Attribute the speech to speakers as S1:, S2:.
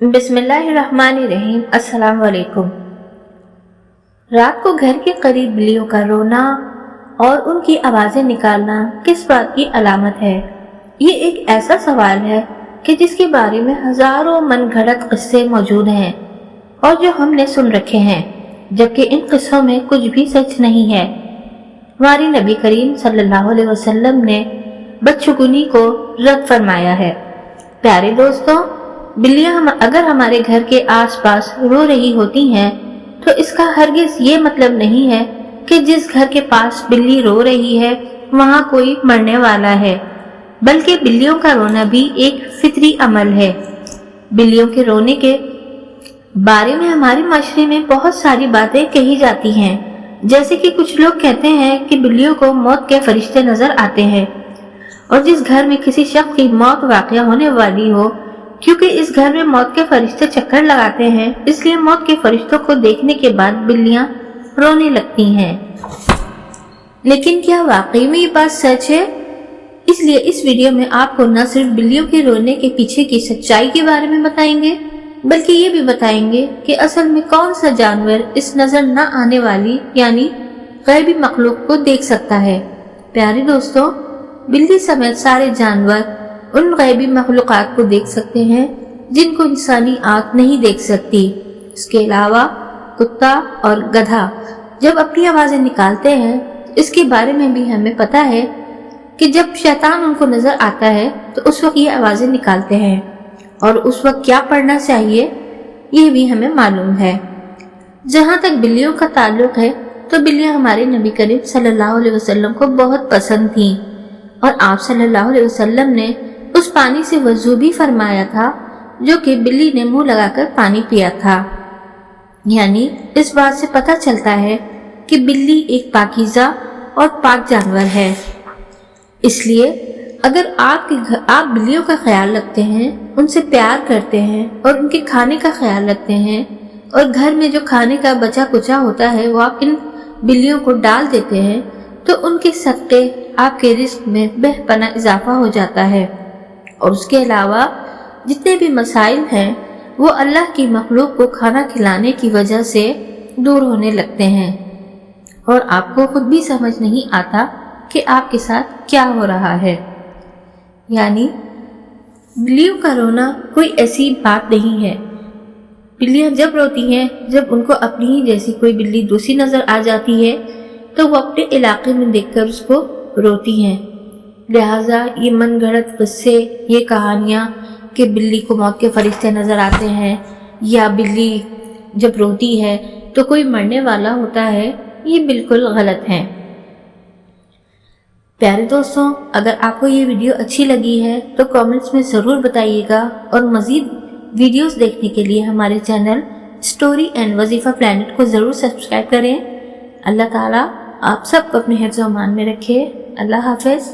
S1: बिस्मिल्लाहिर्रहमानिर्रहीम। अस्सलाम वालेकुम। रात को घर के करीब बिल्लियों का रोना और उनकी आवाजें निकालना किस बात की अलामत है? ये एक ऐसा सवाल है कि जिसके बारे में हजारों मनगढ़ंत किस्से मौजूद हैं और जो हमने सुन रखे हैं, जबकि इन किस्सों में कुछ भी सच नहीं है। हमारी नबी करीम सल्लल्लाहु अलैहि वसल्लम ने बदशगुनी को रद्द फरमाया है। प्यारे दोस्तों, बिल्लियां अगर हमारे घर के आसपास रो रही होती हैं तो इसका हरगिज ये मतलब नहीं है कि जिस घर के पास बिल्ली रो रही है वहां कोई मरने वाला है, बल्कि बिल्लियों का रोना भी एक फितरी अमल है। बिल्लियों के रोने के बारे में हमारे माशरे में बहुत सारी बातें कही जाती हैं, जैसे कि कुछ लोग कहते हैं कि बिल्लियों को मौत के फरिश्ते नजर आते हैं और जिस घर में किसी शख्स की मौत वाक़या होने वाली हो, क्योंकि इस घर में मौत के फरिश्ते चक्कर लगाते हैं, इसलिए मौत के फरिश्तों को देखने के बाद बिल्लियां रोने लगती हैं। लेकिन क्या वाकई में ये बात सच है? इसलिए इस वीडियो में आपको न सिर्फ बिल्लियों के रोने के पीछे की सच्चाई के बारे में बताएंगे, बल्कि ये भी बताएंगे कि असल में कौन सा जानवर इस नजर न आने वाली यानी गैबी मखलूक को देख सकता है। प्यारे दोस्तों, बिल्ली समेत सारे जानवर उन गैबी मखलूकात को देख सकते हैं जिनको इंसानी आंख नहीं देख सकती। इसके अलावा कुत्ता और गधा जब अपनी आवाजें निकालते हैं तो इसके बारे में भी हमें पता है कि जब शैतान उनको नजर आता है तो उस वक्त ये आवाजें निकालते हैं और उस वक्त क्या पढ़ना चाहिए ये भी हमें मालूम है। जहाँ तक बिल्लियों का ताल्लुक है तो बिल्लियां हमारे नबी करीम सल्लल्लाहु अलैहि वसल्लम को बहुत पसंद थीं और आप सल्लल्लाहु अलैहि वसल्लम ने उस पानी से वजू भी फरमाया था जो कि बिल्ली ने मुंह लगाकर पानी पिया था। यानी इस बात से पता चलता है कि बिल्ली एक पाकीज़ा और पाक जानवर है। इसलिए अगर आप बिल्लियों का ख्याल रखते हैं, उनसे प्यार करते हैं और उनके खाने का ख्याल रखते हैं और घर में जो खाने का बचा कुचा होता है वो आप इन बिल्लियों को डाल देते हैं, तो उनके सदक़े आपके रिस्क में बेपनाह इजाफा हो जाता है। और उसके अलावा जितने भी मसाइल हैं वो अल्लाह की मखलूक को खाना खिलाने की वजह से दूर होने लगते हैं और आपको खुद भी समझ नहीं आता कि आपके साथ क्या हो रहा है। यानी बिल्लियों का रोना कोई ऐसी बात नहीं है। बिल्लियां जब रोती हैं, जब उनको अपनी ही जैसी कोई बिल्ली दूसरी नजर आ जाती है तो वो अपने इलाके में देखकर उसको रोती हैं। लिहाजा ये मनगढ़ंत किस्से, ये कहानियाँ कि बिल्ली को मौत के फरिश्ते नजर आते हैं या बिल्ली जब रोती है तो कोई मरने वाला होता है, ये बिल्कुल गलत है। प्यारे दोस्तों, अगर आपको ये वीडियो अच्छी लगी है तो कमेंट्स में ज़रूर बताइएगा और मज़ीद वीडियोस देखने के लिए हमारे चैनल स्टोरी एंड वजीफ़ा प्लैनेट को ज़रूर सब्सक्राइब करें। अल्लाह ताला आप सबको अपने हिफ्ज़-ओ-अमान में रखे। अल्लाह हाफ़िज़।